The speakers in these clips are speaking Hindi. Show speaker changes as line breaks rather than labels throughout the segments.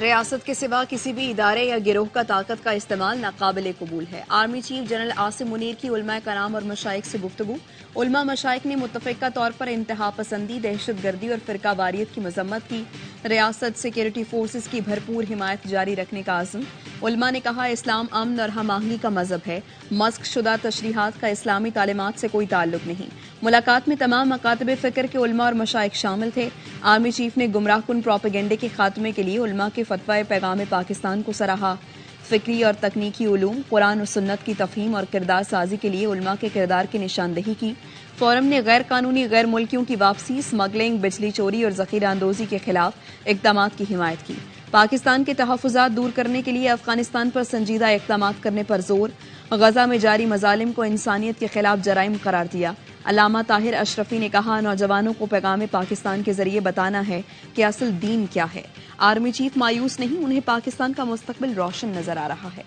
रियासत के सिवा किसी भी इदारे या गिरोह का ताकत का इस्तेमाल नाकाबिले कबूल है। Army chief general Asim Munir की उलमा कराम और मशाइख से गुफ्तगू। उलमा मशाइख ने मुत्तफिका तौर पर इंतहा पसंदी, दहशत गर्दी और फिरका वारियत की मजम्मत की। रियासत सिक्योरिटी फोर्सेज की भरपूर हिमायत जारी रखने का आज़म। उलमा ने कहा, इस्लाम अमन और हम आहंगी का मजहब है। मस्क शुदा तशरीहात का इस्लामी तालीमात से कोई ताल्लुक नहीं। मुलाकात में तमाम मकातब फिक्र के उलमा और मशाइख शामिल थे। आर्मी चीफ ने गुमराहकुन प्रोपेगेंडे के खात्मे के लिए उलमा के फतवा पैगाम पाकिस्तान को सराहा। फिक्री और तकनीकी उलूम, कुरान और सुन्नत की तफहीम और किरदार साजी के लिए उलमा के किरदार की निशानदेही की। फोरम ने गैर कानूनी गैर मुल्कियों की वापसी, स्मगलिंग, बिजली चोरी और जखीरा अंदोजी के खिलाफ इकदामात की हिमायत की। पाकिस्तान के तहफ़्फ़ुज़ात दूर करने के लिए अफगानिस्तान पर संजीदा इकदामात करने पर जोर। गजा में जारी मजालिम को इंसानियत के खिलाफ जराइम करार दिया। अल्लामा ताहिर अशरफी ने कहा, नौजवानों को पैगाम पाकिस्तान के जरिए बताना है कि असल दीन क्या है। आर्मी चीफ मायूस नहीं, उन्हें पाकिस्तान का मुस्तकबिल रोशन नजर आ रहा है।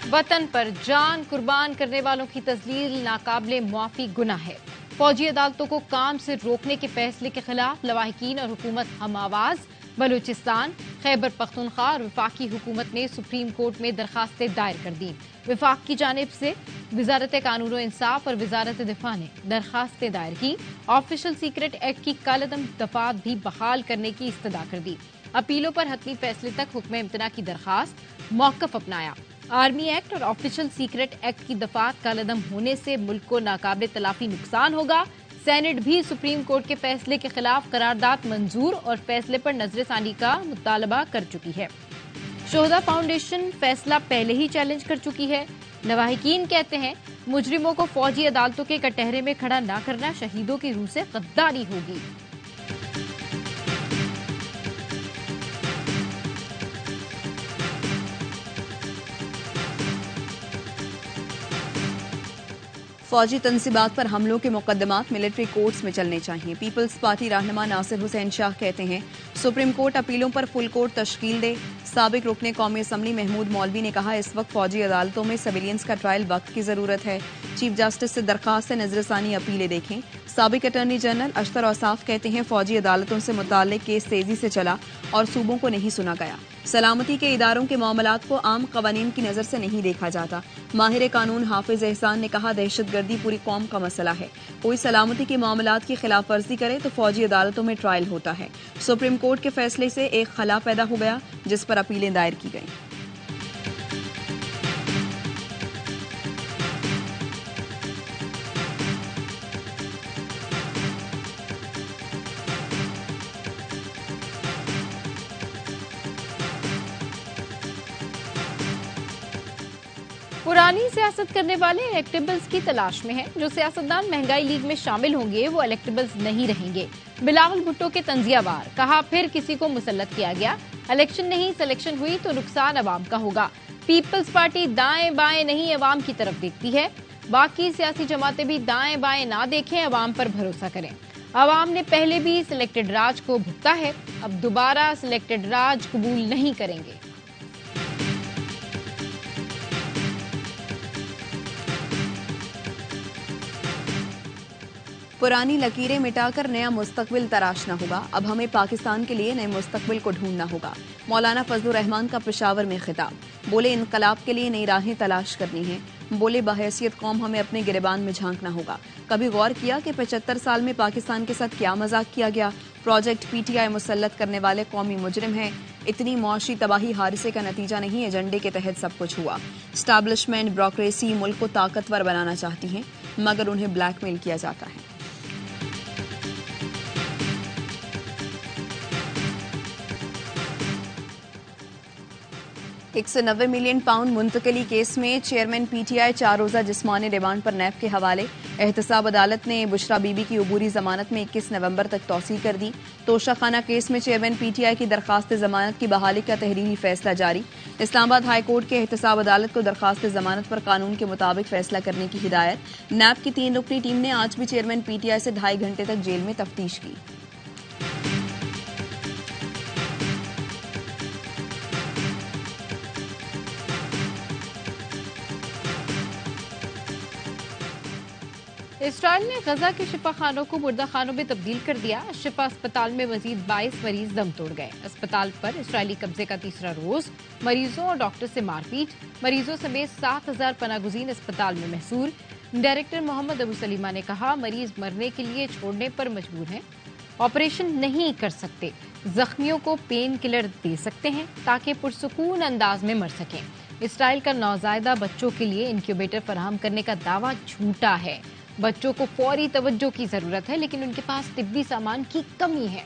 वतन पर जान कुर्बान करने वालों की तस्लील नाकाबिले मुआफी गुनाह है। फौजी अदालतों को काम से रोकने के फैसले के खिलाफ लवाहिकीन और हुकूमत हम आवाज। बलूचिस्तान, खैबर पख्तूनख्वा और वफाकी हुकूमत ने सुप्रीम कोर्ट में दरखास्तें दायर कर दी। विफाक की जानिब से वजारत कानून और इंसाफ और वजारत दिफा ने दरखास्तें दायर की। ऑफिशियल सीक्रेट एक्ट की कालअदम दफात भी बहाल करने की इस्तदा कर दी। अपीलों पर हतमी फैसले तक हुक्म इम्तना की दरखास्त मौकफ अपनाया। आर्मी एक्ट और ऑफिशियल सीक्रेट एक्ट की दफात कालअदम होने से मुल्क को नाकाबिले तलाफी नुकसान होगा। सेनेट भी सुप्रीम कोर्ट के फैसले के खिलाफ करारदाद मंजूर और फैसले पर नजरसानी का मुतालबा कर चुकी है। शोहदा फाउंडेशन फैसला पहले ही चैलेंज कर चुकी है। लवाहिकीन कहते हैं, मुजरिमों को फौजी अदालतों के कटहरे में खड़ा न करना शहीदों की रूह से गद्दारी होगी।
फौजी तनसीबात पर हमलों के मुकदमात मिलिट्री कोर्ट्स में चलने चाहिए। पीपल्स पार्टी रहनुमा नासिर हुसैन शाह कहते हैं, सुप्रीम कोर्ट अपीलों पर फुल कोर्ट तश्कील दे। साबिक रुकने कौमी असम्बली महमूद मौलवी ने कहा, इस वक्त फौजी अदालतों में सिविलियंस का ट्रायल वक्त की जरूरत है। चीफ जस्टिस से दरखास्त है नजरसानी अपीलें देखें। साबिक अटर्नी जनरल अशतर औसाफ कहते हैं, फौजी अदालतों से मुताल्लिक केस तेजी से चला और सूबों को नहीं सुना गया। सलामती के इदारों के मामलात को आम कवानीन की नजर से नहीं देखा जाता। माहिर कानून हाफिज एहसान ने कहा, दहशत गर्दी पूरी कौम का मसला है। कोई सलामती के मामलात की खिलाफ वर्जी करे तो फौजी अदालतों में ट्रायल होता है। सुप्रीम कोर्ट के फैसले से एक खला पैदा हो गया जिस पर अपीलें दायर की गईं।
पुरानी सियासत करने वाले इलेक्टेबल्स की तलाश में हैं। जो सियासतदान महंगाई लीग में शामिल होंगे वो इलेक्टेबल्स नहीं रहेंगे। बिलावल भुट्टो के तंजियावार कहा, फिर किसी को मुसल्लत किया गया। इलेक्शन नहीं सिलेक्शन हुई तो नुकसान अवाम का होगा। पीपल्स पार्टी दाएं बाएं नहीं अवाम की तरफ देखती है। बाकी सियासी जमातें भी दाएं बाएं ना देखें, अवाम पर भरोसा करें। अवाम ने पहले भी सिलेक्टेड राज को भुगता है, अब दोबारा सिलेक्टेड राज कबूल नहीं करेंगे।
पुरानी लकीरें मिटाकर नया मुस्तकबिल तराशना होगा। अब हमें पाकिस्तान के लिए नए मुस्तकबिल को ढूंढना होगा। मौलाना फजलुर रहमान का पेशावर में खिताब। बोले, इनकलाब के लिए नई राहें तलाश करनी है। बोले, बहैसियत कौम हमें अपने गिरबान में झांकना होगा। कभी गौर किया कि 75 साल में पाकिस्तान के साथ क्या मजाक किया गया। प्रोजेक्ट पीटीआई मुसल्लत करने वाले कौमी मुजरिम हैं। इतनी मुआशी तबाही हादसे का नतीजा नहीं, एजेंडे के तहत सब कुछ हुआ। स्टैब्लिशमेंट ब्यूरोक्रेसी मुल्क को ताकतवर बनाना चाहती है, मगर उन्हें ब्लैकमेल किया जाता है। 190 मिलियन पाउंड मुंतकली केस में चेयरमैन पीटीआई 4 रोजा जिस्मानी रिमांड पर नैब के हवाले। एहतसाब अदालत ने बुशरा बीबी की अबूरी जमानत में 21 नवंबर तक तौसील कर दी। तोशाखाना केस में चेयरमैन पीटीआई की दरखास्त जमानत की बहाली का तहरीरी फैसला जारी। इस्लामाबाद हाई कोर्ट के एहतसाब अदालत को दरखास्त जमानत पर कानून के मुताबिक फैसला करने की हिदायत। नैब की 3 रुकनी टीम ने आज भी चेयरमैन पीटीआई से 2.5 घंटे तक जेल में तफ्तीश की।
इसराइल ने गजा के शिफा खानों को मुर्दा खानों में तब्दील कर दिया। शिफा अस्पताल में मजीद 22 मरीज दम तोड़ गए। अस्पताल पर इसराइली कब्जे का तीसरा रोज, मरीजों और डॉक्टर से मारपीट, मरीजों समेत 7,000 पनागुजीन अस्पताल में महसूर। डायरेक्टर मोहम्मद अबू सलीमा ने कहा, मरीज मरने के लिए छोड़ने पर मजबूर हैं, ऑपरेशन नहीं कर सकते, जख्मियों को पेन किलर दे सकते हैं ताकि पुरसुकून अंदाज में मर सकें। इसराइल का नौजायदा बच्चों के लिए इंक्यूबेटर फराहम करने का दावा झूठा है। बच्चों को फौरी तवज्जो की जरूरत है, लेकिन उनके पास तिब्बी सामान की कमी है।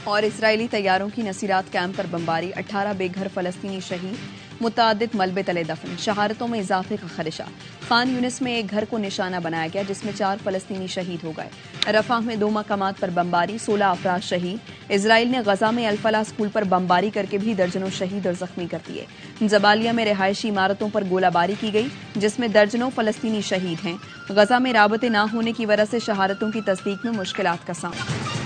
और इजरायली तैयारों की नसीरात कैंप पर बमबारी, 18 बेघर फलस्तीनी शहीद, मुतादिद मलबे तले दफन, शहादतों में इजाफे का खदशा। खान यूनिस में एक घर को निशाना बनाया गया जिसमें 4 फलस्तीनी शहीद हो गए। रफाह में 2 मकामात पर बमबारी, 16 अफराद शहीद। इसराइल ने गजा में अल-फलाह स्कूल पर बमबारी करके भी दर्जनों शहीद और जख्मी कर दिए। जबालिया में रिहायशी इमारतों पर गोलाबारी की गई जिसमें दर्जनों फलस्तीनी शहीद हैं। गजा में राबते न होने की वजह से शहादतों की तस्दीक में मुश्किलात का सामना।